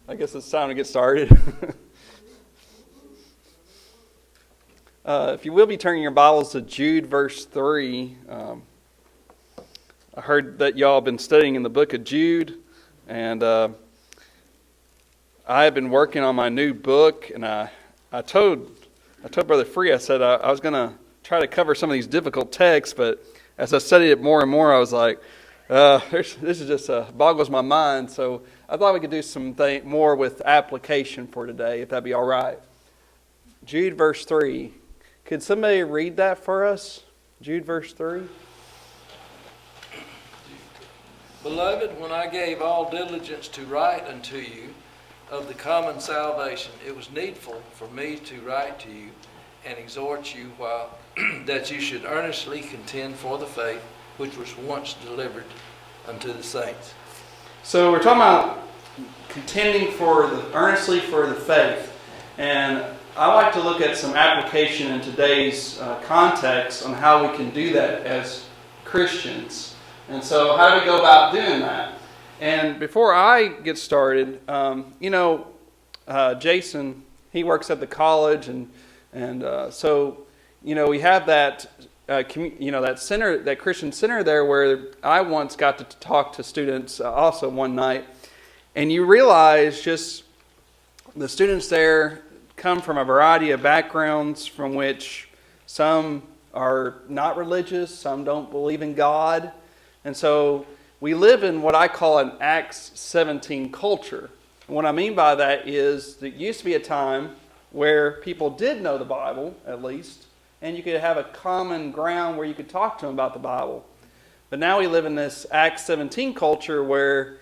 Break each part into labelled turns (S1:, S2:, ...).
S1: I guess it's time to get started. If you will be turning your Bibles to Jude verse 3. I heard that y'all have been studying in the book of Jude, and I have been working on my new book, and I told Brother Free, I said I was going to try to cover some of these difficult texts, but as I studied it more and more, I was like, this is just boggles my mind. So I thought we could do something more with application for today, if that'd be all right. Jude verse 3. Could somebody read that for us? Jude verse 3.
S2: Beloved, when I gave all diligence to write unto you of the common salvation, it was needful for me to write to you and exhort you while that you should earnestly contend for the faith which was once delivered unto the saints.
S1: So we're talking about contending earnestly for the faith. And I like to look at some application in today's context on how we can do that as Christians. And so how do we go about doing that? And before I get started, Jason, he works at the college, and so we have that that center, that Christian center there, where I once got to talk to students also one night, and you realize just the students there come from a variety of backgrounds, from which some are not religious, some don't believe in God, and so we live in what I call an Acts 17 culture. And what I mean by that is there used to be a time where people did know the Bible, at least, and you could have a common ground where you could talk to them about the Bible. But now we live in this Acts 17 culture where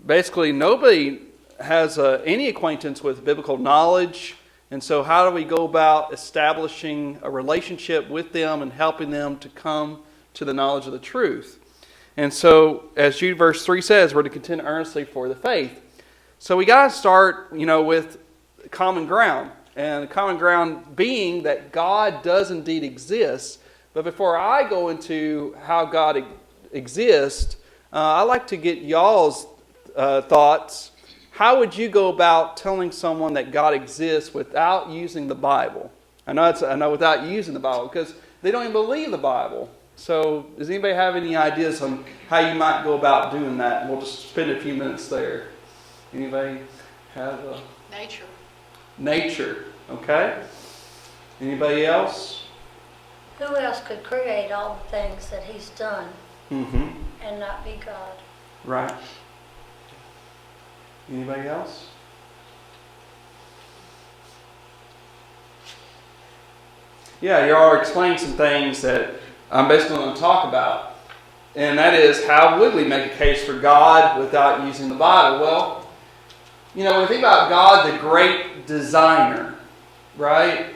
S1: basically nobody has any acquaintance with biblical knowledge. And so how do we go about establishing a relationship with them and helping them to come to the knowledge of the truth? And so, as Jude verse 3 says, we're to contend earnestly for the faith. So we got to start, with common ground. And the common ground being that God does indeed exist. But before I go into how God exists, I'd like to get y'all's thoughts. How would you go about telling someone that God exists without using the Bible? I know without using the Bible, because they don't even believe the Bible. So does anybody have any ideas on how you might go about doing that? We'll just spend a few minutes there. Anybody have a... Nature, okay. Anybody else?
S3: Who else could create all the things that He's done and not be God?
S1: Right. Anybody else? Yeah, you all are explaining some things that I'm basically going to talk about. And that is, how would we make a case for God without using the Bible? Well, when we think about God, the great designer, right?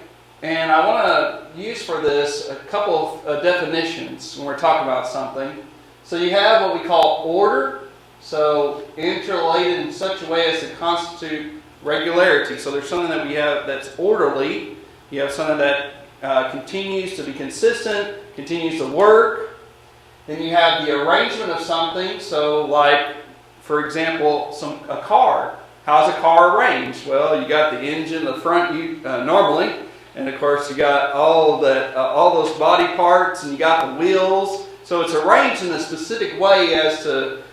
S1: And I want to use for this a couple of definitions when we're talking about something. So you have what we call order. So interrelated in such a way as to constitute regularity. So there's something that we have that's orderly. You have something that continues to be consistent, continues to work. Then you have the arrangement of something. So like, for example, a car. How's a car arranged? Well, you got the engine, the front normally, and of course you got all those body parts, and you got the wheels. So it's arranged in a specific way as to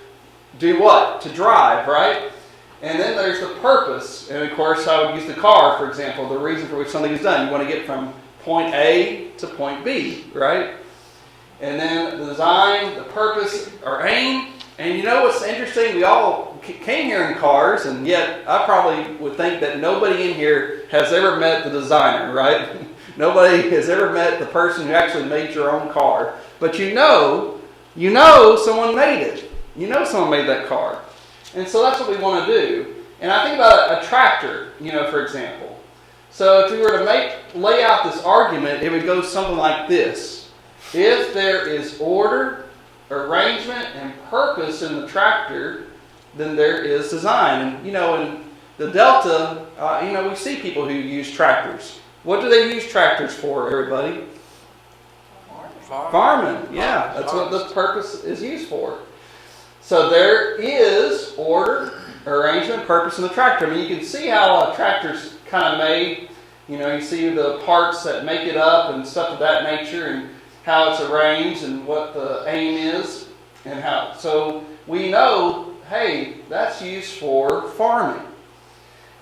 S1: do what? To drive, right? And then there's the purpose. And of course I would use the car, for example, the reason for which something is done. You want to get from point A to point B, right? And then the design, the purpose, or aim. And what's interesting? We all came here in cars, and yet I probably would think that nobody in here has ever met the designer, right? Nobody has ever met the person who actually made your own car. But you know someone made it. Someone made that car. And so that's what we want to do. And I think about a tractor, for example. So if we were to lay out this argument, it would go something like this. If there is order, arrangement, and purpose in the tractor, then there is design. And, in the Delta, we see people who use tractors. What do they use tractors for, everybody? Farming. Yeah, that's what the purpose is used for. So there is order, arrangement, purpose, and the tractor. I mean, you can see how a tractor's kind of made. You know, you see the parts that make it up and stuff of that nature, and how it's arranged and what the aim is, and how. So we know, hey, that's used for farming.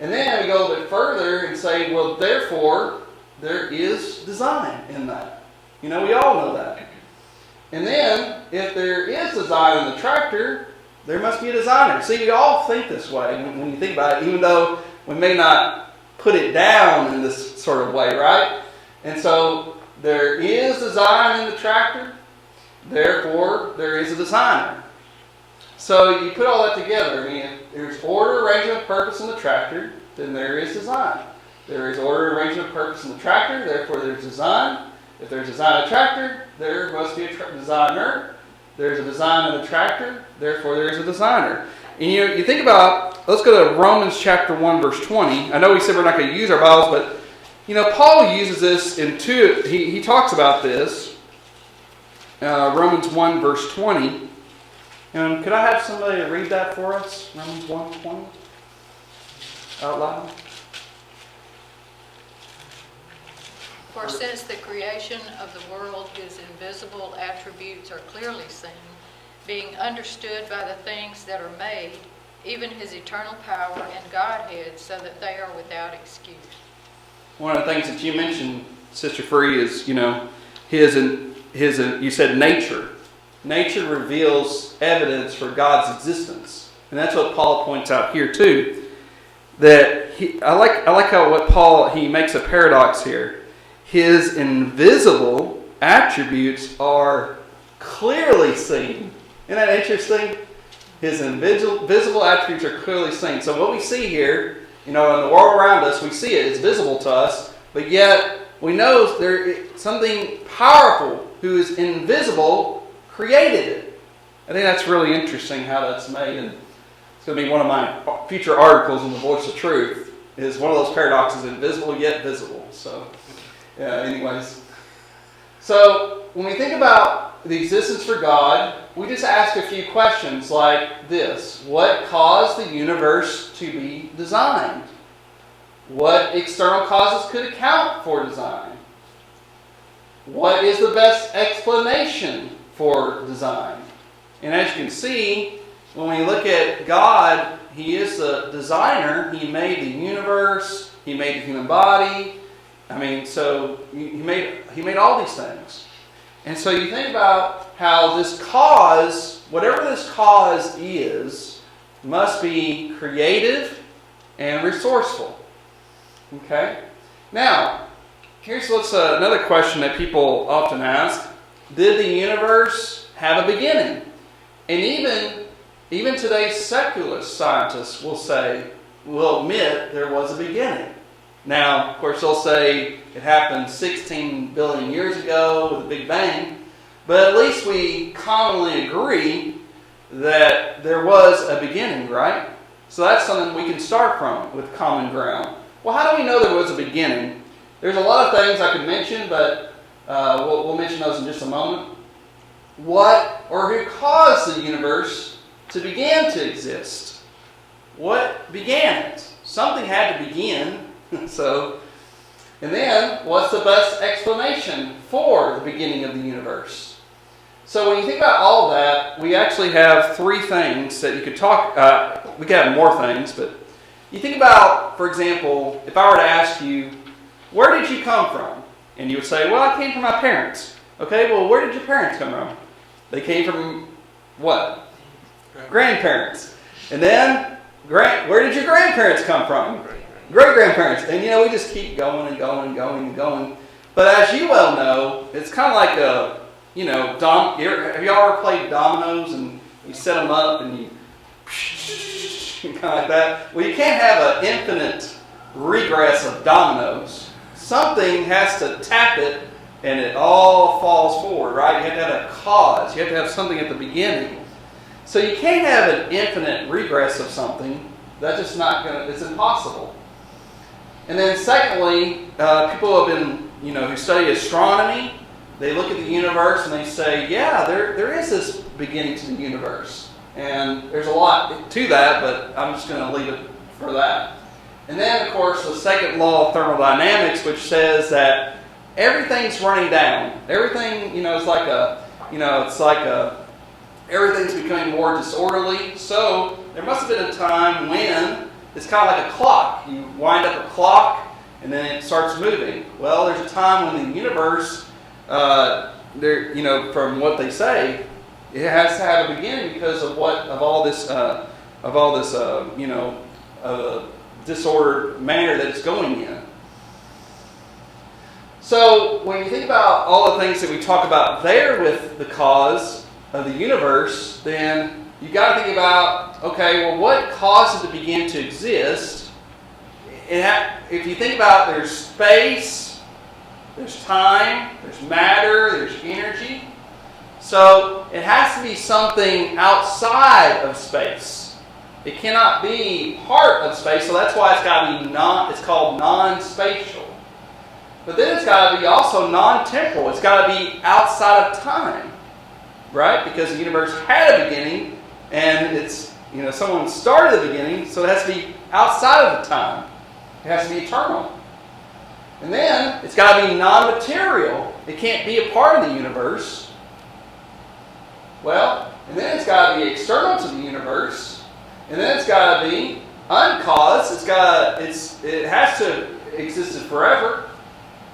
S1: And then we go a bit further and say, well, therefore, there is design in that. You know, we all know that. And then, if there is design in the tractor, there must be a designer. See, we all think this way when you think about it, even though we may not put it down in this sort of way, right? And so, there is design in the tractor, therefore, there is a designer. So, you put all that together. I mean, if there's order, arrangement, purpose in the tractor, then there is design. There is order, arrangement, purpose in the tractor, therefore there's design. If there's design in a tractor, there must be a designer. There's a design in the tractor, therefore there's a designer. And you think about, let's go to Romans chapter 1, verse 20. I know we said we're not going to use our Bibles, but Paul uses this in two. He talks about this. Romans 1, verse 20. Could I have somebody read that for us? Romans 1:20? Out loud.
S4: For since the creation of the world, his invisible attributes are clearly seen, being understood by the things that are made, even his eternal power and Godhead, so that they are without excuse.
S1: One of the things that you mentioned, Sister Free, is, you said nature. Nature reveals evidence for God's existence. And that's what Paul points out here too. That I like how what Paul, he makes a paradox here. His invisible attributes are clearly seen. Isn't that interesting? His invisible attributes are clearly seen. So what we see here, in the world around us, we see it. It's visible to us. But yet, we know there is something powerful who is invisible created it. I think that's really interesting how that's made. And it's going to be one of my future articles in the Voice of Truth. Is one of those paradoxes, invisible yet visible. So, anyways. So, when we think about the existence for God, we just ask a few questions like this. What caused the universe to be designed? What external causes could account for design? What is the best explanation for design? And as you can see, when we look at God, He is the designer. He made the universe. He made the human body. So He made all these things. And so you think about how this cause, whatever this cause is, must be creative and resourceful. Okay? Now, here's another question that people often ask. Did the universe have a beginning? And even today's secular scientists will admit there was a beginning. Now, of course, they'll say it happened 16 billion years ago with the Big Bang, but at least we commonly agree that there was a beginning, right? So that's something we can start from with common ground. Well, how do we know there was a beginning? There's a lot of things I could mention, but we'll mention those in just a moment. What or who caused the universe to begin to exist? What began it? Something had to begin. And then, what's the best explanation for the beginning of the universe? So when you think about all that, we actually have three things that you could talk. We could have more things, but you think about, for example, if I were to ask you, where did you come from? And you would say, well, I came from my parents. Okay, well, where did your parents come from? They came from what? Grandparents. And then, where did your grandparents come from? Great-grandparents. And we just keep going and going and going and going. But as you well know, it's kind of like have you all ever played dominoes and you set them up and you kind of like that? Well, you can't have an infinite regress of dominoes. Something has to tap it and it all falls forward, right? You have to have a cause. You have to have something at the beginning. So you can't have an infinite regress of something. That's just it's impossible. And then secondly, people have been, who study astronomy, they look at the universe and they say, yeah, there is this beginning to the universe. And there's a lot to that, but I'm just going to leave it for that. And then, of course, the second law of thermodynamics, which says that everything's running down. Everything, it's like everything's becoming more disorderly. So there must have been a time when it's kind of like a clock. You wind up a clock, and then it starts moving. Well, there's a time when the universe, from what they say, it has to have a beginning because of all this disordered manner that it's going in. So when you think about all the things that we talk about there with the cause of the universe, then you got to think about, okay, well, what caused it to begin to exist? If you think about, there's space, there's time, there's matter, there's energy. So it has to be something outside of space. It cannot be part of space, so that's why it's got to be it's called non-spatial. But then it's got to be also non-temporal. It's got to be outside of time, right? Because the universe had a beginning, and someone started the beginning, so it has to be outside of the time. It has to be eternal. And then it's got to be non-material. It can't be a part of the universe. Well, and then it's got to be external to the universe. And then it's got to be uncaused. It has to exist forever.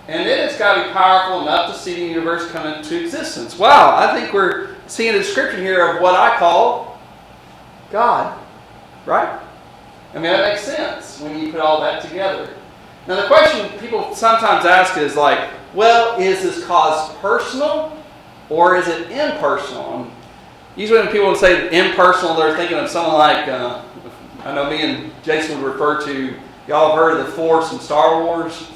S1: And then it's got to be powerful enough to see the universe come into existence. Wow, I think we're seeing a description here of what I call God. Right? I mean, that makes sense when you put all that together. Now, the question people sometimes ask is like, well, is this cause personal or is it impersonal? Usually when people say impersonal, they're thinking of someone like, I know me and Jason would refer to, y'all have heard of the Force in Star Wars?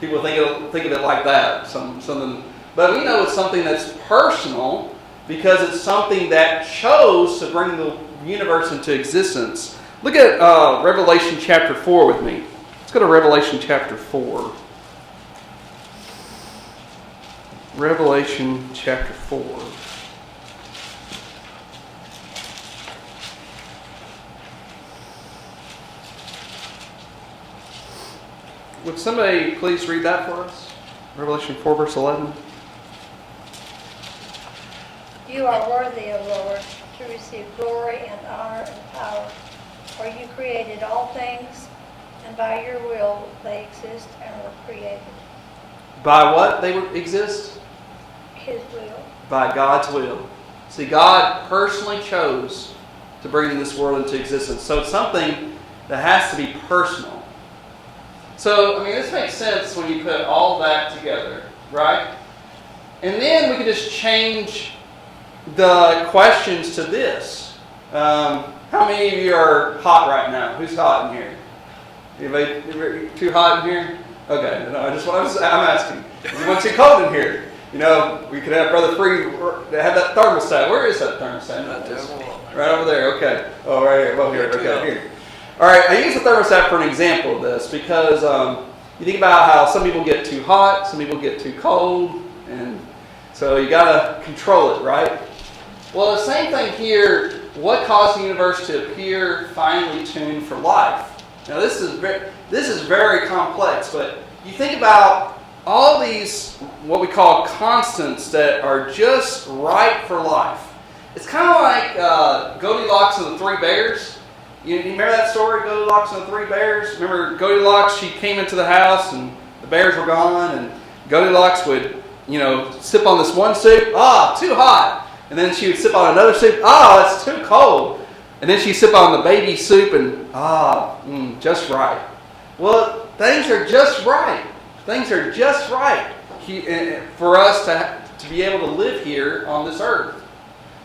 S1: People think of it like that. Something, but we know it's something that's personal because it's something that chose to bring the universe into existence. Look at Revelation chapter 4 with me. Let's go to Revelation chapter 4. Revelation chapter 4. Would somebody please read that for us? Revelation 4 verse 11.
S3: You are worthy, O Lord, to receive glory and honor and power, for you created all things, and by your will they exist and were created.
S1: By what they exist?
S3: His will.
S1: By God's will. See, God personally chose to bring this world into existence. So it's something that has to be personal. So, I mean, this makes sense when you put all that together, right? And then we can just change the questions to this. How many of you are hot right now? Who's hot in here? Anybody too hot in here? Okay, no, I'm asking. Is anyone too cold in here? We could have Brother Free have that thermostat. Where is that thermostat? Right over there. Okay. Oh, right here. Well, here. Okay, here. All right. I use the thermostat for an example of this because you think about how some people get too hot, some people get too cold, and so you got to control it, right? Well, the same thing here. What caused the universe to appear finely tuned for life? Now, this is very complex, but you think about all these, what we call constants that are just right for life. It's kind of like Goldilocks and the Three Bears. You remember that story, Goldilocks and the Three Bears? Remember Goldilocks, she came into the house and the bears were gone, and Goldilocks would, sip on this one soup, too hot. And then she would sip on another soup, it's too cold. And then she'd sip on the baby soup and, just right. Well, things are just right. Things are just right for us to be able to live here on this earth.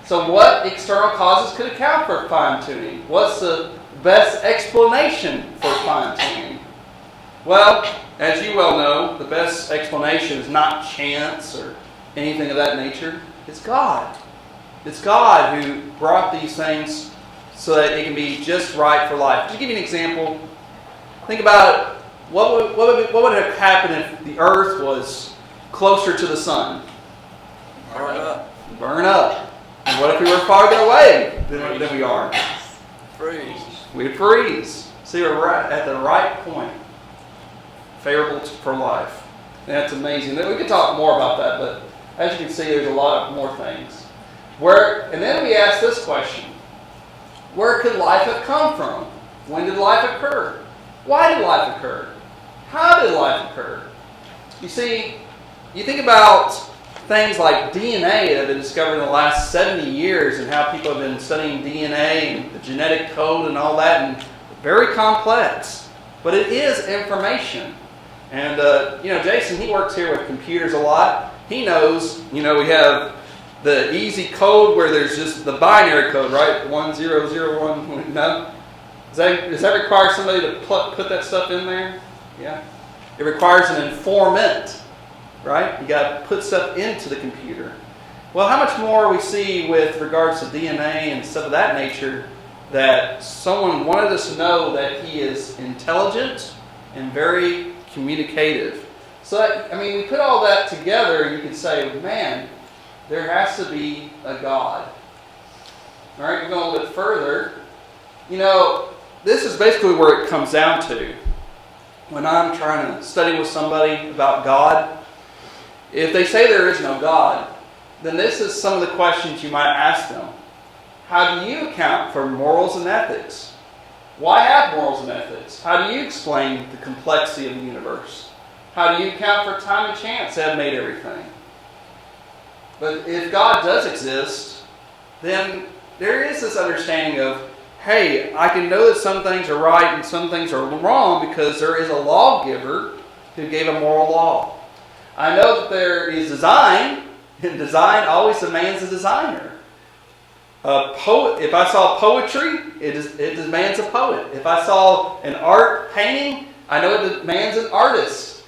S1: So what external causes could account for fine-tuning? What's the best explanation for fine-tuning? Well, as you well know, the best explanation is not chance or anything of that nature. It's God. It's God who brought these things so that it can be just right for life. To give you an example, think about it. What would have happened if the earth was closer to the sun?
S2: Burn up.
S1: Burn up. And what if we were farther away than we are?
S2: Freeze.
S1: We'd freeze. See, we're at the right point. Favorable for life. And that's amazing. We could talk more about that, but as you can see, there's a lot of more things. And then we ask this question. Where could life have come from? When did life occur? Why did life occur? How did life occur? You see, you think about things like DNA that have been discovered in the last 70 years and how people have been studying DNA and the genetic code and all that, and very complex. But it is information. And, Jason, he works here with computers a lot. He knows, we have the easy code where there's just the binary code, right? 1001, no? Does that require somebody to put that stuff in there? Yeah. It requires an informant, right? You got to put stuff into the computer. Well, how much more we see with regards to DNA and stuff of that nature, that someone wanted us to know that he is intelligent and very communicative. So, we put all that together and you can say, man, there has to be a God. All right, we're going a little bit further. This is basically where it comes down to. When I'm trying to study with somebody about God, if they say there is no God, then this is some of the questions you might ask them. How do you account for morals and ethics? Why have morals and ethics? How do you explain the complexity of the universe? How do you account for time and chance that have made everything? But if God does exist, then there is this understanding of, hey, I can know that some things are right and some things are wrong because there is a lawgiver who gave a moral law. I know that there is design, and design always demands a designer. A poet. If I saw poetry, it demands a poet. If I saw an art painting, I know it demands an artist.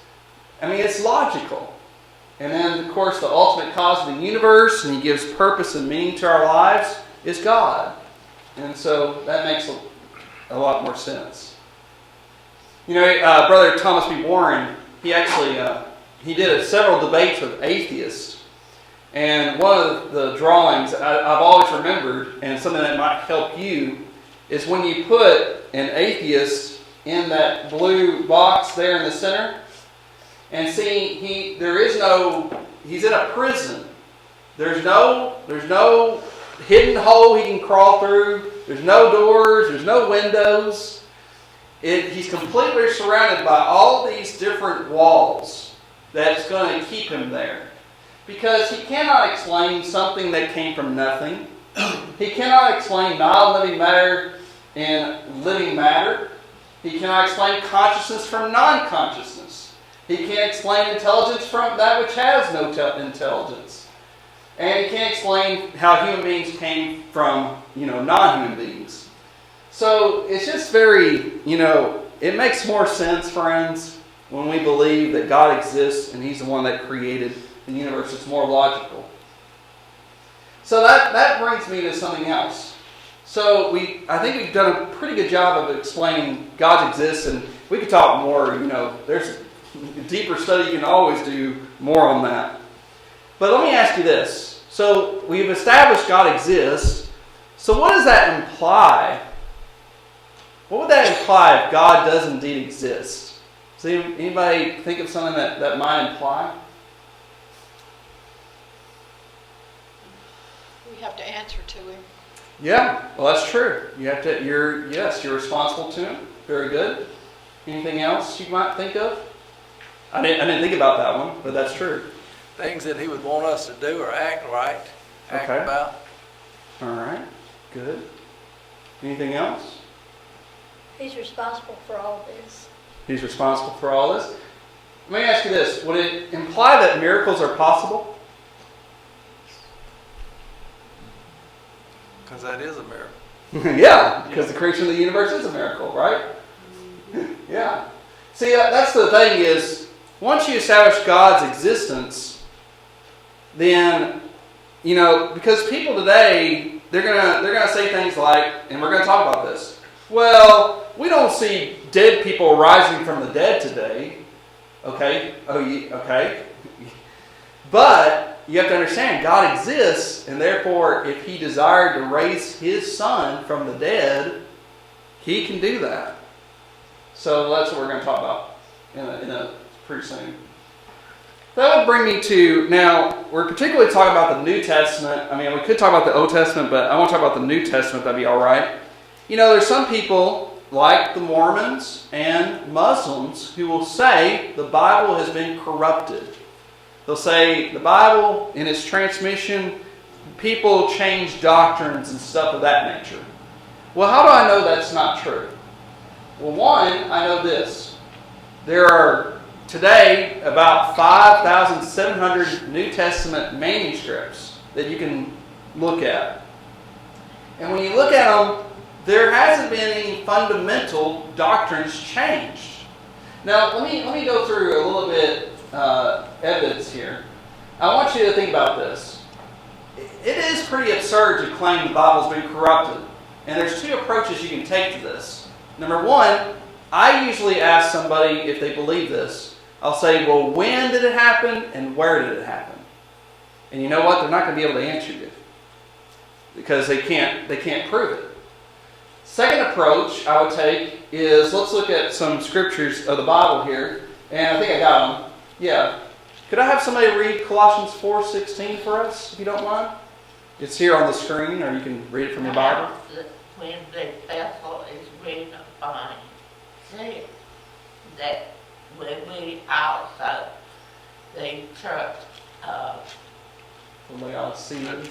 S1: It's logical. And then, of course, the ultimate cause of the universe, and he gives purpose and meaning to our lives, is God. And so that makes a lot more sense. Brother Thomas B. Warren, he actually he did several debates with atheists. And one of the drawings I've always remembered, and something that might help you, is when you put an atheist in that blue box there in the center, and see, he's in a prison. There's no hidden hole he can crawl through. There's no doors. There's no windows. He's completely surrounded by all these different walls that's going to keep him there. Because he cannot explain something that came from nothing. He cannot explain non-living matter and living matter. He cannot explain consciousness from non-consciousness. He can't explain intelligence from that which has no intelligence. And he can't explain how human beings came from, non-human beings. So it's just very, it makes more sense, friends, when we believe that God exists and he's the one that created the universe. It's more logical. So that brings me to something else. So I think we've done a pretty good job of explaining God exists, and we could talk more. There's a deeper study. You can always do more on that. But let me ask you this. So we've established God exists. So what does that imply? What would that imply if God does indeed exist? Does anybody think of something that might imply?
S4: We have to answer to him.
S1: Yeah, well, that's true. You're responsible to him. Very good. Anything else you might think of? I didn't think about that one, but that's true.
S2: Things that he would want us to do or act right, act about.
S1: All right, good. Anything else?
S3: He's responsible for all this.
S1: He's responsible for all this. Let me ask you this. Would it imply that miracles are possible?
S2: Because that is a miracle.
S1: Yeah, because the creation of the universe is a miracle, right? Yeah. See, that's the thing is, once you establish God's existence, then, because people today, they're gonna say things like, and we're gonna talk about this. Well, we don't see dead people rising from the dead today. Okay. Oh, okay. But you have to understand, God exists, and therefore, if He desired to raise His Son from the dead, He can do that. So that's what we're going to talk about in a pretty soon. That would bring me to, now, we're particularly talking about the New Testament. I mean, we could talk about the Old Testament, but I want to talk about the New Testament. That'd be all right. You know, there's some people, like the Mormons and Muslims, who will say the Bible has been corrupted. They'll say the Bible, in its transmission, people change doctrines and stuff of that nature. Well, how do I know that's not true? Well, one, I know this. There are today about 5,700 New Testament manuscripts that you can look at. And when you look at them, there hasn't been any fundamental doctrines changed. Now, let me go through a little bit evidence here. I want you to think about this. It is pretty absurd to claim the Bible's been corrupted. And there's two approaches you can take to this. Number one, I usually ask somebody if they believe this. I'll say, well, when did it happen and where did it happen? And you know what? They're not going to be able to answer you because they can't prove it. Second approach I would take is, let's look at some scriptures of the Bible here. And I think I got them. Yeah. Could I have somebody read Colossians 4:16 for us, if you don't mind? It's here on the screen, or you can read it from your Bible.
S5: When the vessel is written upon, see that when we also, the church of
S1: Laodicea.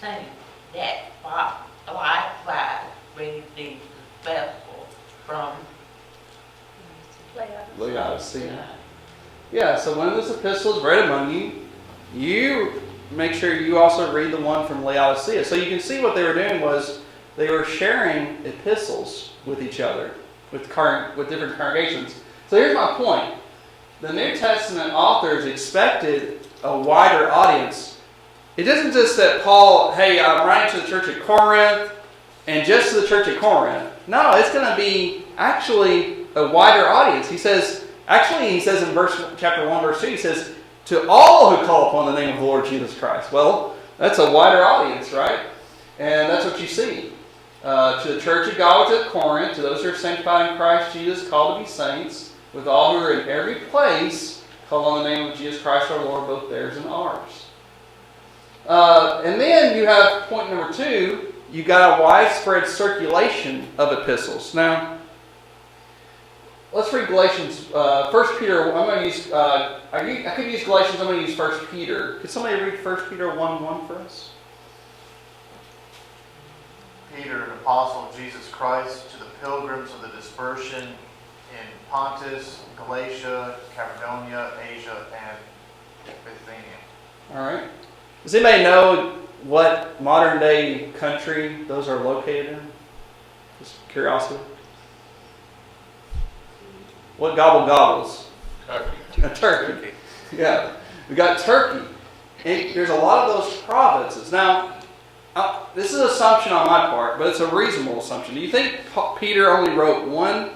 S5: saying that likewise we need the vessel from
S1: Laodicea. Yeah, so when this epistle is read among you, you make sure you also read the one from Laodicea. So you can see what they were doing was they were sharing epistles with each other, with different congregations. So here's my point. The New Testament authors expected a wider audience. It isn't just that Paul, hey, I'm writing to the church at Corinth, and just to the church at Corinth. No, it's going to be actually a wider audience. He says in chapter 1, verse 2, he says, to all who call upon the name of the Lord Jesus Christ. Well, that's a wider audience, right? And that's what you see. To the church of God at Corinth, to those who are sanctified in Christ Jesus, called to be saints, with all who are in every place, call on the name of Jesus Christ our Lord, both theirs and ours. And then you have point number 2, you got a widespread circulation of epistles. Now, let's read Galatians. 1 Peter, I'm going to use, I could use Galatians, I'm going to use 1 Peter. Could somebody read 1 Peter 1:1 for us?
S6: Peter, an apostle of Jesus Christ, to the pilgrims of the dispersion in Pontus, Galatia, Cappadocia, Asia, and Bithynia.
S1: All right. Does anybody know what modern day country those are located in? Just curiosity. What gobbles? Turkey. Yeah. We got Turkey. And there's a lot of those provinces. Now, this is an assumption on my part, but it's a reasonable assumption. Do you think Peter only wrote one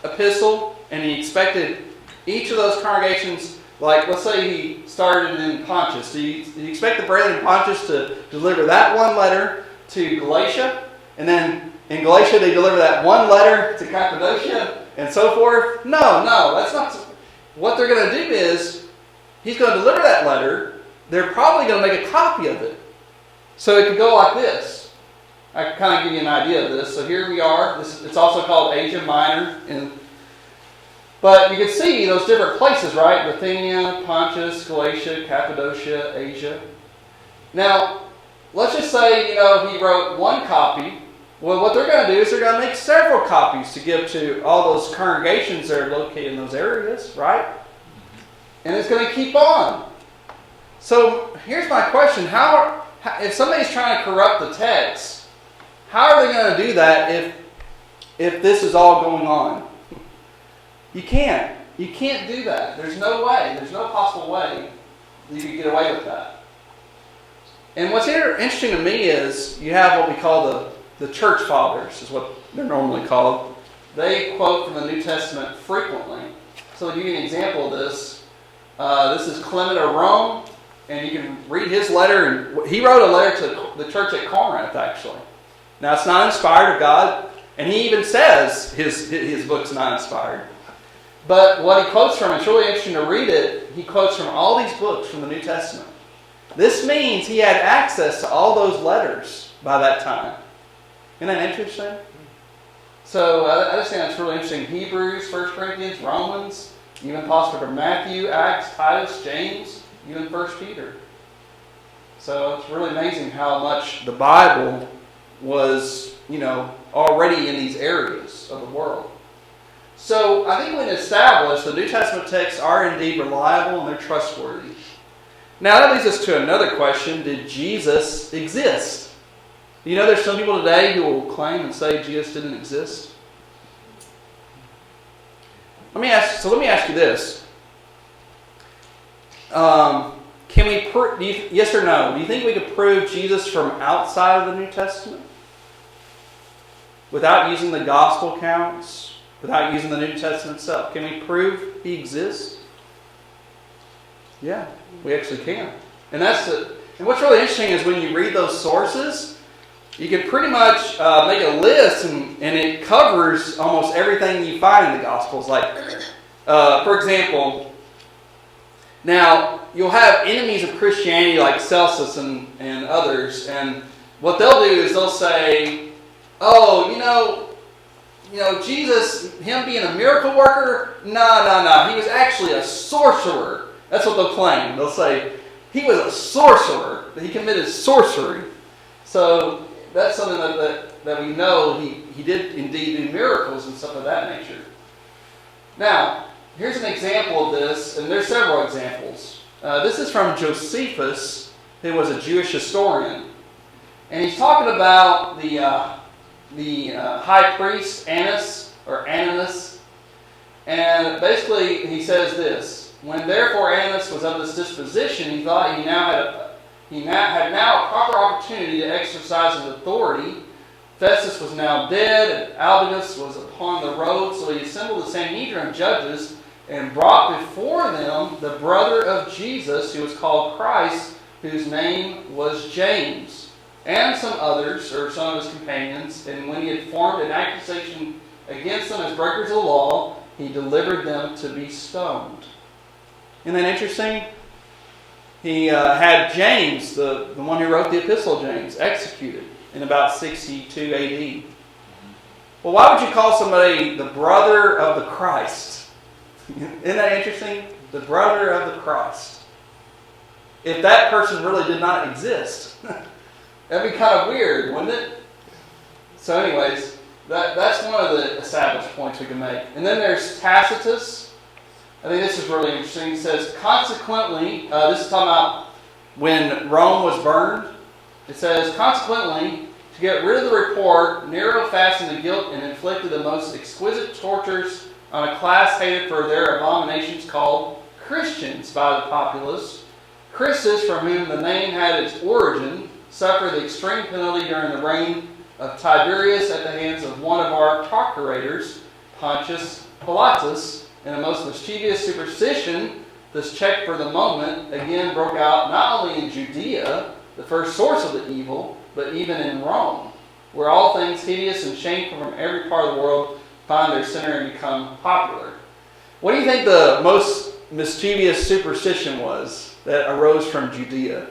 S1: epistle and he expected each of those congregations, like let's say he started in Pontus, do you expect the brethren in Pontus to deliver that one letter to Galatia, and then in Galatia they deliver that one letter to Cappadocia, and so forth? No, that's not. What they're going to do is, he's going to deliver that letter, they're probably going to make a copy of it. So it could go like this. I can kind of give you an idea of this. So here we are. It's also called Asia Minor. But you can see those different places, right? Bithynia, Pontus, Galatia, Cappadocia, Asia. Now, let's just say, he wrote one copy. Well, what they're going to do is they're going to make several copies to give to all those congregations that are located in those areas, right? And it's going to keep on. So here's my question. If somebody's trying to corrupt the text, how are they going to do that if this is all going on? You can't. You can't do that. There's no way. There's no possible way that you can get away with that. And what's interesting to me is you have what we call the church fathers, is what they're normally called. They quote from the New Testament frequently. So to give you an example of this, This is Clement of Rome, and you can read his letter. And he wrote a letter to the church at Corinth, actually. Now, it's not inspired of God, and he even says his book's not inspired. But what he quotes from, it's really interesting to read it, he quotes from all these books from the New Testament. This means he had access to all those letters by that time. Isn't that interesting? So I just think that's really interesting. Hebrews, 1 Corinthians, Romans, even possibly Matthew, Acts, Titus, James, even 1 Peter. So it's really amazing how much the Bible was, already in these areas of the world. So I think we can establish the New Testament texts are indeed reliable and they're trustworthy. Now that leads us to another question. Did Jesus exist? There's some people today who will claim and say Jesus didn't exist. Let me ask you this. Can we yes or no? Do you think we could prove Jesus from outside of the New Testament? Without using the gospel accounts? Without using the New Testament itself? Can we prove he exists? Yeah, we actually can. And what's really interesting is when you read those sources, you can pretty much make a list and it covers almost everything you find in the Gospels. Like, for example, now you'll have enemies of Christianity like Celsus and others, and what they'll do is they'll say, Jesus, him being a miracle worker, no, he was actually a sorcerer. That's what they'll claim. They'll say, he was a sorcerer. He committed sorcery. So that's something that we know he did indeed do miracles and stuff of that nature. Now, here's an example of this, and there's several examples. This is from Josephus, who was a Jewish historian. And he's talking about the high priest Annas, and basically he says this: when therefore Annas was of this disposition, he thought he had now a proper opportunity to exercise his authority. Festus was now dead, and Albinus was upon the road, so he assembled the Sanhedrin of judges and brought before them the brother of Jesus, who was called Christ, whose name was James, and some others, or some of his companions. And when he had formed an accusation against them as breakers of the law, he delivered them to be stoned. Isn't that interesting? He had James, the one who wrote the Epistle of James, executed in about 62 AD. Well, why would you call somebody the brother of the Christ? Isn't that interesting? The brother of the Christ. If that person really did not exist, that'd be kind of weird, wouldn't it? So anyways, that's one of the established points we can make. And then there's Tacitus. I think this is really interesting. It says, consequently, this is talking about when Rome was burned. It says, consequently, to get rid of the report, Nero fastened the guilt and inflicted the most exquisite tortures on a class hated for their abominations called Christians by the populace. Christus, from whom the name had its origin, suffered the extreme penalty during the reign of Tiberius at the hands of one of our procurators, Pontius Pilatus. In a most mischievous superstition, this check for the moment again broke out not only in Judea, the first source of the evil, but even in Rome, where all things hideous and shameful from every part of the world find their center and become popular. What do you think the most mischievous superstition was that arose from Judea?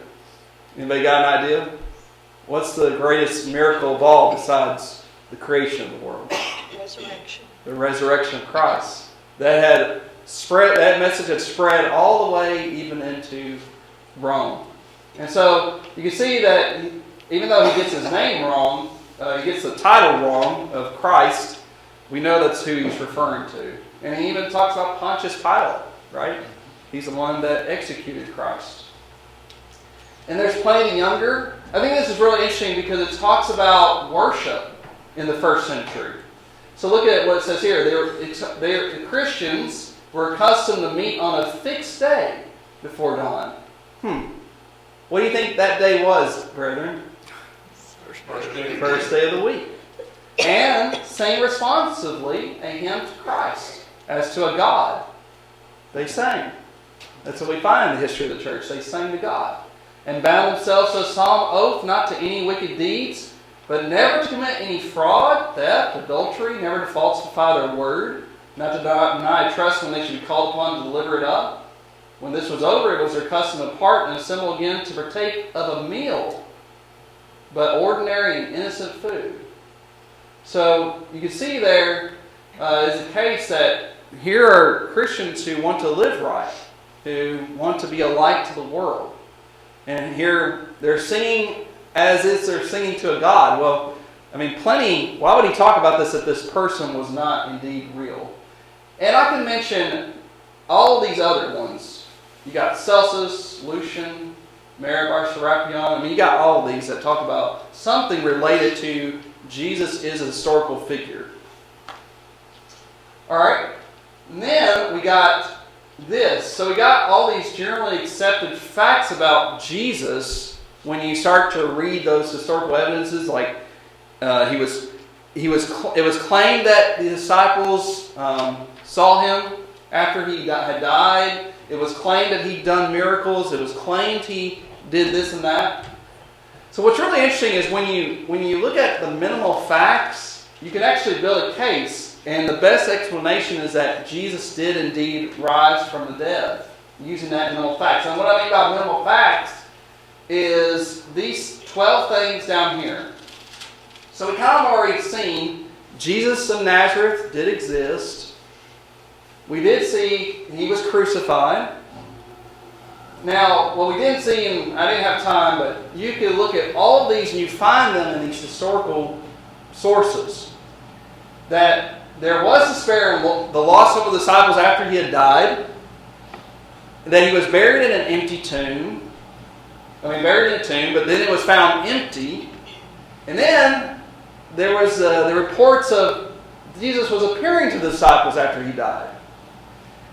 S1: Anybody got an idea? What's the greatest miracle of all besides the creation of the world?
S4: Resurrection.
S1: The resurrection of Christ. That message had spread all the way even into Rome. And so you can see that even though he gets his name wrong, he gets the title wrong of Christ, we know that's who he's referring to. And he even talks about Pontius Pilate, right? He's the one that executed Christ. And there's plenty younger. I think this is really interesting because it talks about worship in the first century. So look at what it says here. The Christians were accustomed to meet on a fixed day before dawn. What do you think that day was, brethren? First day of the week. And sang responsively a hymn to Christ as to a God. They sang. That's what we find in the history of the church. They sang to God and bound themselves to a solemn oath not to any wicked deeds, but never to commit any fraud, theft, adultery, never to falsify their word, not to deny trust when they should be called upon to deliver it up. When this was over, it was their custom to part and assemble again to partake of a meal, but ordinary and innocent food. So you can see there is a case that here are Christians who want to live right, who want to be a light to the world. And here they're singing as if they're singing to a God. Well, I mean, why would he talk about this if this person was not indeed real? And I can mention all these other ones. You got Celsus, Lucian, Meribar, Serapion. I mean, you got all of these that talk about something related to Jesus is a historical figure. All right. And then we got this. So we got all these generally accepted facts about Jesus when you start to read those historical evidences. Like it was claimed that the disciples saw him after he had died. It was claimed that he'd done miracles. It was claimed he did this and that. So what's really interesting is when you look at the minimal facts, you can actually build a case. And the best explanation is that Jesus did indeed rise from the dead, using that minimal facts. And what I mean by minimal facts is these 12 things down here. So we kind of already seen Jesus of Nazareth did exist. We did see he was crucified. Now, what we didn't see, and I didn't have time, but you could look at all of these and you find them in these historical sources. That there was despair in the loss of the disciples after he had died. That he was buried in an empty tomb. Buried in a tomb, but then it was found empty. And then there was the reports of Jesus was appearing to the disciples after he died.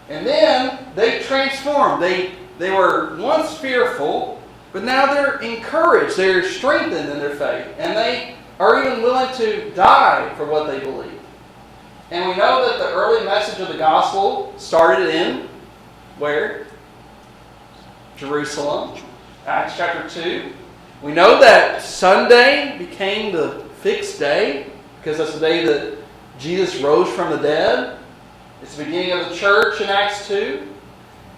S1: And then they transformed. They were once fearful, but now they're encouraged. They're strengthened in their faith. And they are even willing to die for what they believe. And we know that the early message of the gospel started in where? Jerusalem. Acts chapter 2. We know that Sunday became the fixed day because that's the day that Jesus rose from the dead. It's the beginning of the church in Acts 2.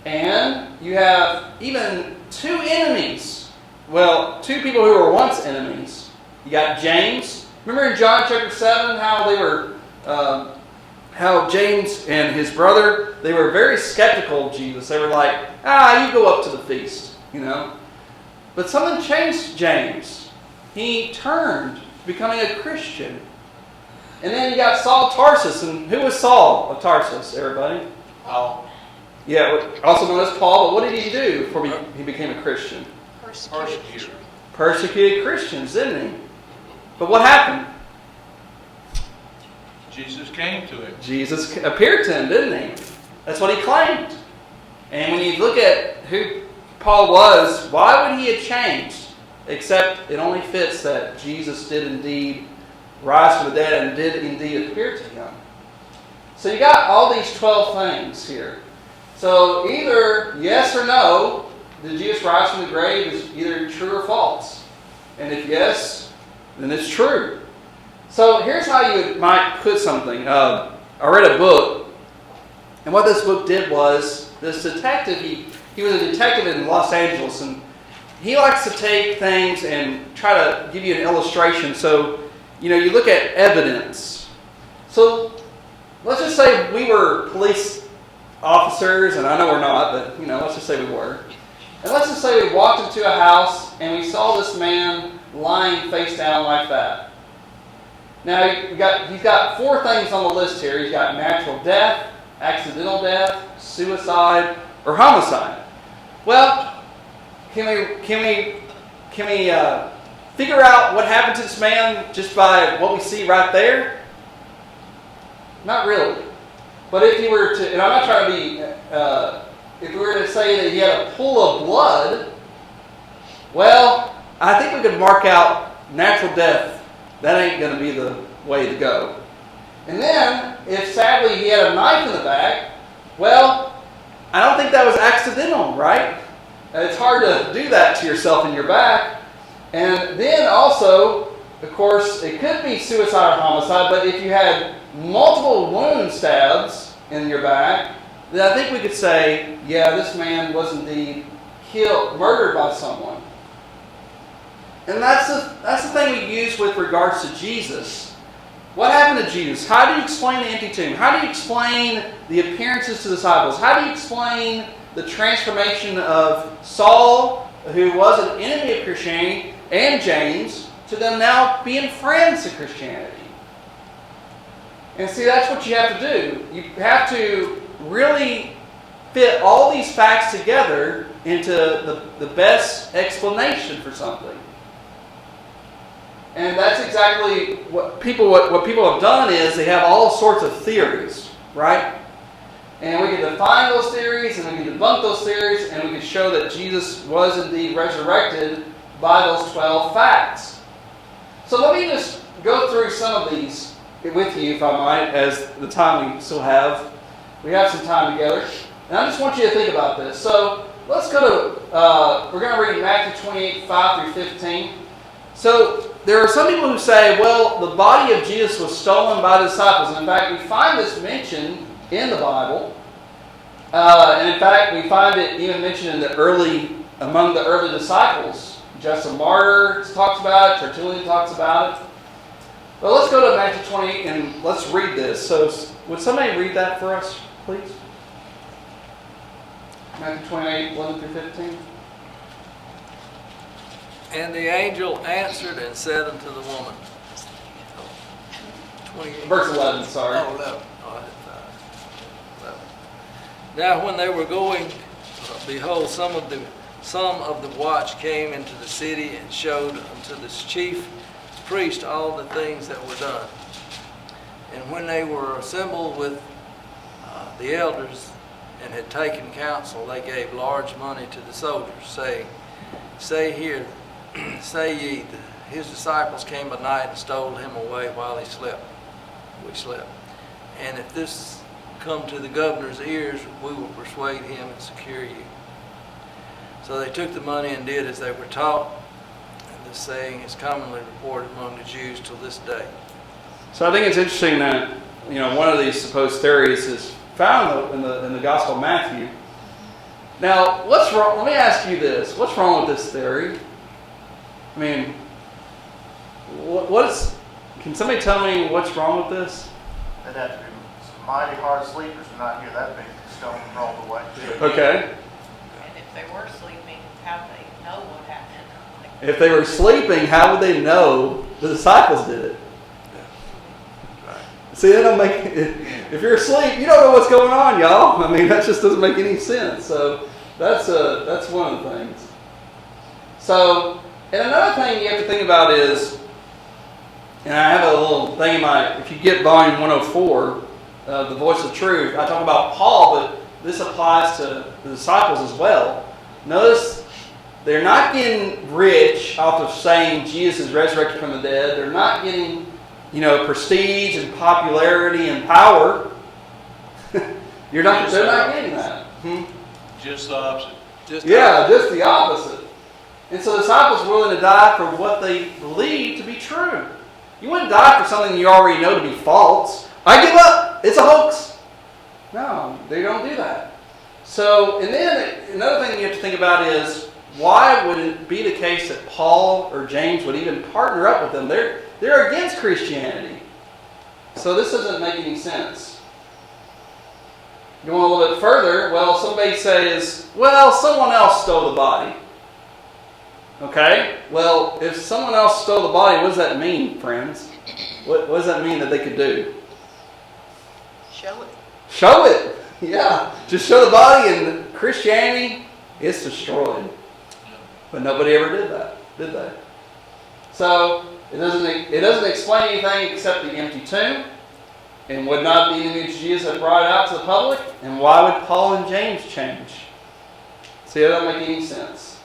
S1: And you have even two enemies. Well, two people who were once enemies. You got James. Remember in John chapter 7 how they were... how James and his brother, they were very skeptical of Jesus. They were like, you go up to the feast, But something changed James. He turned, becoming a Christian. And then you got Saul of Tarsus. And who was Saul of Tarsus, everybody?
S6: Paul.
S1: Yeah, also known as Paul. But what did he do before he became a Christian?
S6: Persecutor.
S1: Persecuted Christians, didn't he? But what happened?
S7: Jesus came to him.
S1: Jesus appeared to him, didn't he? That's what he claimed. And when you look at who Paul was, why would he have changed? Except it only fits that Jesus did indeed rise from the dead and did indeed appear to him. So you got all these 12 things here. So either yes or no, did Jesus rise from the grave is either true or false. And if yes, then it's true. So here's how you might put something. I read a book, and what this book did was, this detective, he was a detective in Los Angeles, and he likes to take things and try to give you an illustration. So, you look at evidence. So let's just say we were police officers, and I know we're not, but, let's just say we were. And let's just say we walked into a house, and we saw this man lying face down like that. Now, he's got 4 things on the list here. He's got natural death, accidental death, suicide, or homicide. Well, can we figure out what happened to this man just by what we see right there? Not really. But if you were to, and I'm not trying to be, if we were to say that he had a pool of blood, well, I think we could mark out natural death. That ain't going to be the way to go. And then, if sadly he had a knife in the back, well, I don't think that was accidental, right? It's hard to do that to yourself in your back. And then also, of course, it could be suicide or homicide, but if you had multiple wound stabs in your back, then I think we could say, yeah, this man was indeed murdered by someone. And that's the thing we use with regards to Jesus. What happened to Jesus? How do you explain the empty tomb? How do you explain the appearances to the disciples? How do you explain the transformation of Saul, who was an enemy of Christianity, and James, to them now being friends to Christianity? And see, that's what you have to do. You have to really fit all these facts together into the best explanation for something. And that's exactly what people have done is they have all sorts of theories, right? And we can define those theories and we can debunk those theories and we can show that Jesus was indeed resurrected by those 12 facts. So let me just go through some of these with you, if I might, as the time we still have. We have some time together. And I just want you to think about this. So let's go to, we're going to read Matthew 28, 5 through 15. So there are some people who say, well, the body of Jesus was stolen by the disciples. And in fact, we find this mentioned in the Bible. And in fact, we find it even mentioned among the early disciples. Justin Martyr talks about it. Tertullian talks about it. But let's go to Matthew 28 and let's read this. So would somebody read that for us, please? Matthew 28, 1 through 15.
S2: And the angel answered and said unto the woman. 28.
S1: Verse 11, sorry.
S2: Oh, 11. Oh, I didn't 11. Now when they were going, behold, some of the watch came into the city and showed unto the chief priest all the things that were done. And when they were assembled with the elders and had taken counsel, they gave large money to the soldiers, saying, Say ye, his disciples came by night and stole him away while he slept. We slept. And if this come to the governor's ears, we will persuade him and secure you. So they took the money and did as they were taught. And this saying is commonly reported among the Jews till this day.
S1: So I think it's interesting that one of these supposed theories is found in the Gospel of Matthew. Now, what's wrong? Let me ask you this: what's wrong with this theory? I mean, can somebody tell me what's wrong with this?
S6: They'd have to be some mighty hard sleepers to not hear that big stone rolled away.
S1: Okay.
S7: And if they were sleeping, how would they know what happened?
S1: If they were sleeping, how would they know the disciples did it? See, that don't make. If you're asleep, you don't know what's going on, y'all. I mean, that just doesn't make any sense. So that's one of the things. So, and another thing you have to think about is, and I have a little thing in my. If you get volume 104, The Voice of Truth, I talk about Paul, but this applies to the disciples as well. Notice they're not getting rich off of saying Jesus is resurrected from the dead. They're not getting prestige and popularity and power. They're not getting that.
S8: Just the opposite.
S1: Just the opposite. And so the disciples were willing to die for what they believed to be true. You wouldn't die for something you already know to be false. I give up. It's a hoax. No, they don't do that. So, and then another thing you have to think about is, why would it be the case that Paul or James would even partner up with them? They're against Christianity. So this doesn't make any sense. Going a little bit further, well, somebody says, well, someone else stole the body. Okay? Well, if someone else stole the body, what does that mean, friends? What does that mean that they could do?
S4: Show it.
S1: Show it! Yeah. Just show the body, and Christianity is destroyed. But nobody ever did that, did they? So it doesn't explain anything except the empty tomb, and would not be the image Jesus had brought it out to the public. And why would Paul and James change? See, that doesn't make any sense.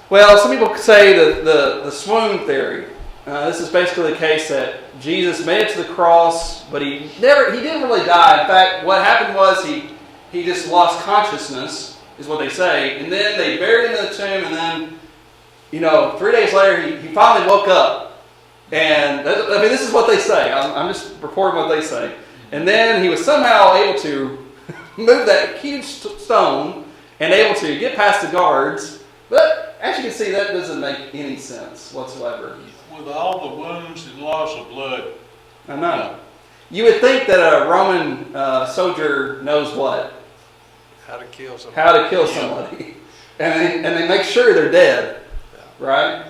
S1: Well, some people say the Swoon Theory. This is basically the case that Jesus made it to the cross, but he didn't really die. In fact, what happened was he just lost consciousness, is what they say. And then they buried him in the tomb, and then, 3 days later, he finally woke up. And, this is what they say. I'm just reporting what they say. And then he was somehow able to move that huge stone and able to get past the guards. But, as you can see, that doesn't make any sense whatsoever.
S8: With all the wounds and loss of blood.
S1: I know. You would think that a Roman soldier knows what?
S2: How to kill somebody.
S1: How to kill somebody. And they make sure they're dead. Right?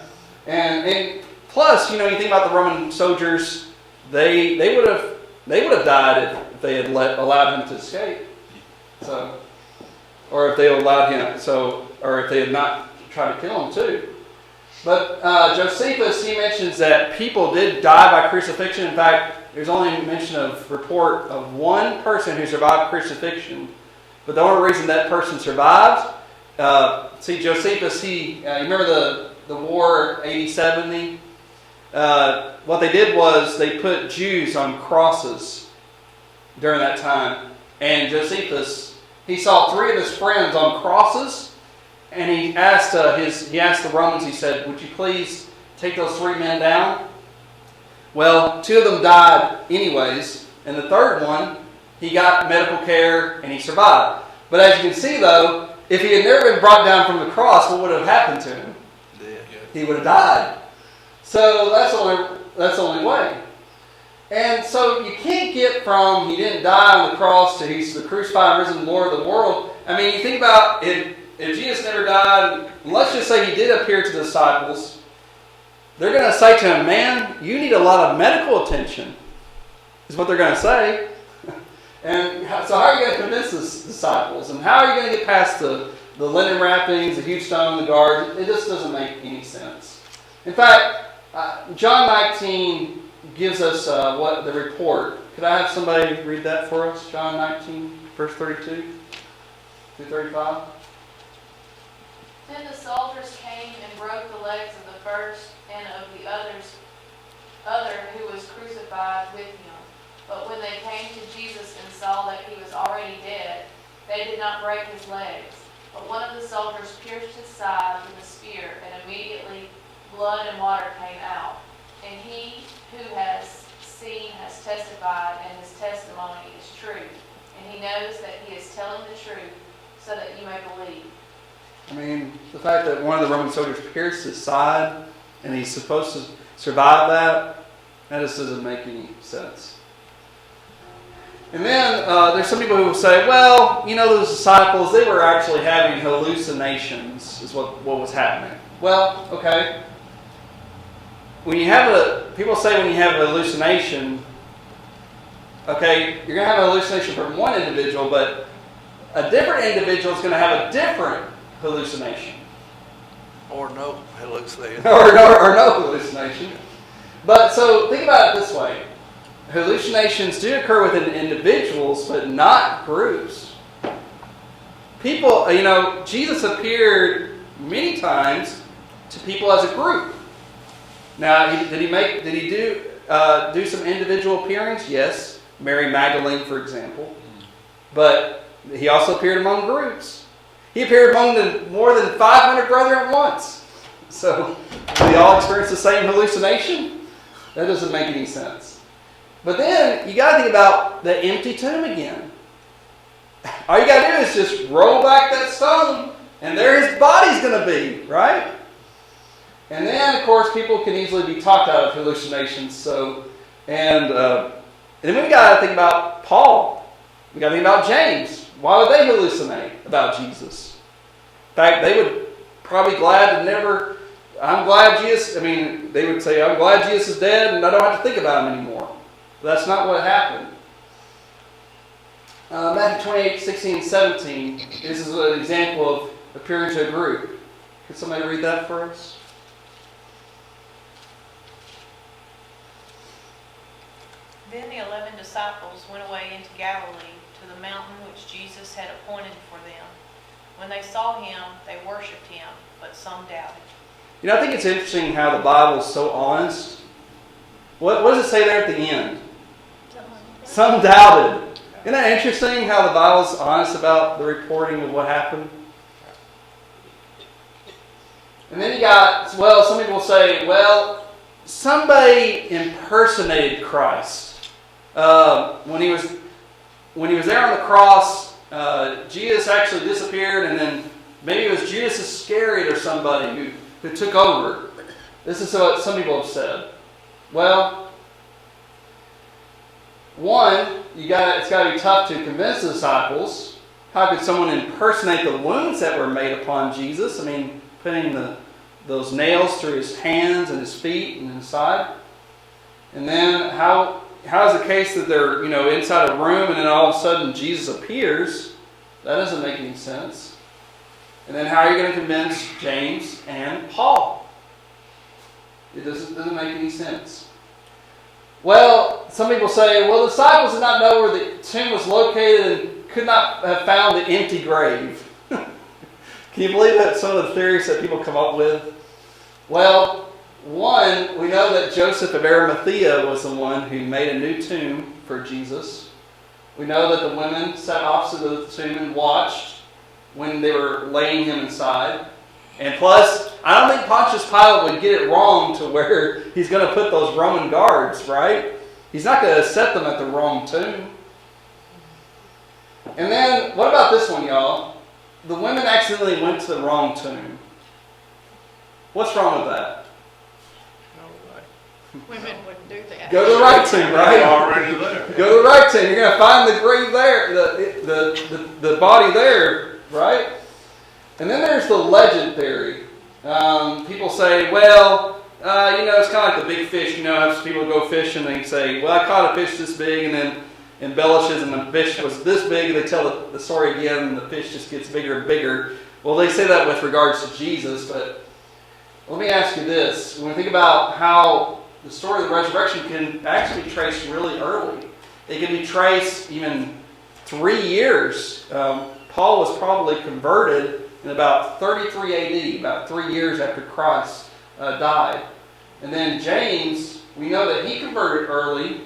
S1: And plus, you think about the Roman soldiers, they would have died if they had allowed him to escape. So, or if they allowed him, or if they had not tried to kill him too. But Josephus, he mentions that people did die by crucifixion. In fact, there's only a mention of report of one person who survived crucifixion. But the only reason that person survived, Josephus, you remember the war AD 70? What they did was they put Jews on crosses during that time. And Josephus, he saw 3 of his friends on crosses. And he asked the Romans, he said, would you please take those 3 men down? Well, 2 of them died anyways. And the third one, he got medical care and he survived. But as you can see though, if he had never been brought down from the cross, what would have happened to him? He would have died. So that's the only way. And so you can't get from he didn't die on the cross to he's the crucified and risen Lord of the world. You think about it. If Jesus never died, and let's just say he did appear to the disciples, they're going to say to him, man, you need a lot of medical attention, is what they're going to say. And so how are you going to convince the disciples? And how are you going to get past the linen wrappings, the huge stone, the guards? It just doesn't make any sense. In fact, John 19 gives us what the report. Could I have somebody read that for us? John 19, verse 32 through 35.
S9: Then the soldiers came and broke the legs of the first and of the other who was crucified with him. But when they came to Jesus and saw that he was already dead, they did not break his legs. But one of the soldiers pierced his side with a spear, and immediately blood and water came out. And he who has seen has testified, and his testimony is true. And he knows that he is telling the truth, so that you may believe.
S1: The fact that one of the Roman soldiers pierced his side and he's supposed to survive that just doesn't make any sense. And then there's some people who will say, well, those disciples, they were actually having hallucinations, is what was happening. Well, okay. People say when you have a hallucination, okay, you're going to have a hallucination from one individual, but a different individual is going to have a different hallucination.
S2: Or no hallucination.
S1: or no hallucination. But so think about it this way. Hallucinations do occur within individuals, but not groups. People, Jesus appeared many times to people as a group. Now, did he do some individual appearance? Yes. Mary Magdalene, for example. But he also appeared among groups. He appeared among more than 500 brethren at once. So, do they all experience the same hallucination? That doesn't make any sense. But then, you got to think about the empty tomb again. All you got to do is just roll back that stone, and there his body's going to be, right? And then, of course, people can easily be talked out of hallucinations. And then we got to think about Paul. We got to think about James. Why would they hallucinate about Jesus? In fact, they would probably they would say, I'm glad Jesus is dead and I don't have to think about him anymore. But that's not what happened. Matthew 28, 16, 17. This is an example of appearing to a group. Could somebody read that for us?
S7: Then the 11 disciples went away into Galilee to the mountain which Jesus had appointed for them. When they saw him, they worshipped him, but some doubted.
S1: I think it's interesting how the Bible is so honest. What does it say there at the end? Some doubted. Isn't that interesting how the Bible's honest about the reporting of what happened? And then you got, well, some people say, well, somebody impersonated Christ. When he was there on the cross, Jesus actually disappeared, and then maybe it was Judas Iscariot or somebody who took over. This is what some people have said. Well, one, it's got to be tough to convince the disciples. How could someone impersonate the wounds that were made upon Jesus? I mean, putting those nails through his hands and his feet and his side. And then how is the case that they're inside a room and then all of a sudden Jesus appears? That doesn't make any sense. And then how are you going to convince James and Paul? It doesn't make any sense. Well, some people say, well, the disciples did not know where the tomb was located and could not have found the empty grave. Can you believe that some of the theories that people come up with? Well, one, we know that Joseph of Arimathea was the one who made a new tomb for Jesus. We know that the women sat opposite the tomb and watched when they were laying him inside. And plus, I don't think Pontius Pilate would get it wrong to where he's going to put those Roman guards, right? He's not going to set them at the wrong tomb. And then, what about this one, y'all? The women accidentally went to the wrong tomb. What's wrong with that?
S4: Women wouldn't do that.
S1: Go to the right tomb, right?
S8: They're already there.
S1: Go to the right tomb. You're going to find the grave there, the body there, right? And then there's the legend theory. People say, well, it's kind of like the big fish. As people go fishing, they say, well, I caught a fish this big, and then embellishes, and the fish was this big, and they tell the story again, and the fish just gets bigger and bigger. Well, they say that with regards to Jesus, but let me ask you this. When we think about how the story of the resurrection can actually be traced really early. It can be traced even 3 years. Paul was probably converted in about 33 AD, about 3 years after Christ died. And then James, we know that he converted early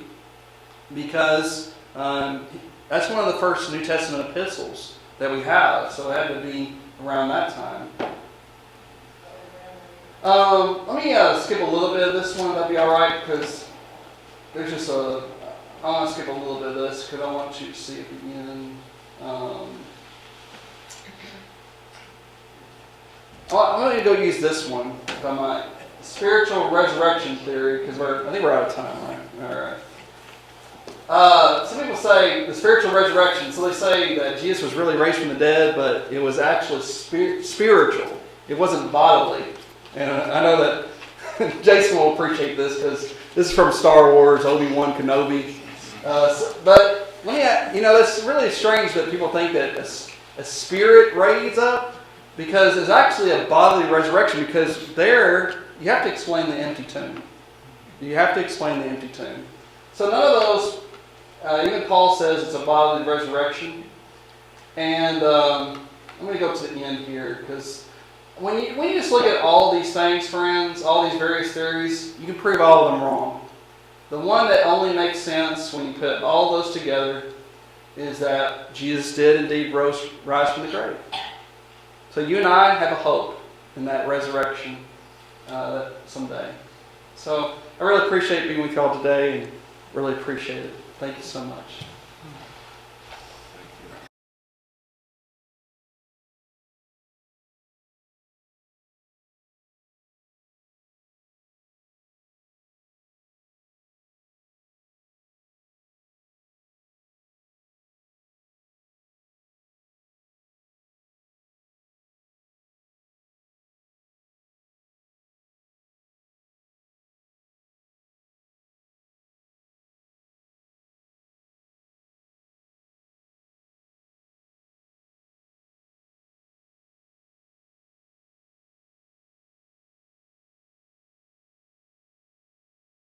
S1: because that's one of the first New Testament epistles that we have. So it had to be around that time. Let me skip a little bit of this one. That'd be all right, because there's just I want to skip a little bit of this because I want you to see it again. I'm going to go use this one, if I might. Spiritual resurrection theory, because I think we're out of time, right? All right. Some people say the spiritual resurrection. So they say that Jesus was really raised from the dead, but it was actually spiritual. It wasn't bodily. And I know that Jason will appreciate this because this is from Star Wars, Obi-Wan Kenobi. But it's really strange that people think that a spirit raised up, because it's actually a bodily resurrection, because there you have to explain the empty tomb. You have to explain the empty tomb. So none of those, even Paul says it's a bodily resurrection. And I'm going to go to the end here, because when you just look at all these things, friends, all these various theories, you can prove all of them wrong. The one that only makes sense when you put all those together is that Jesus did indeed rise from the grave. So you and I have a hope in that resurrection someday. So I really appreciate being with y'all today, and really appreciate it. Thank you so much.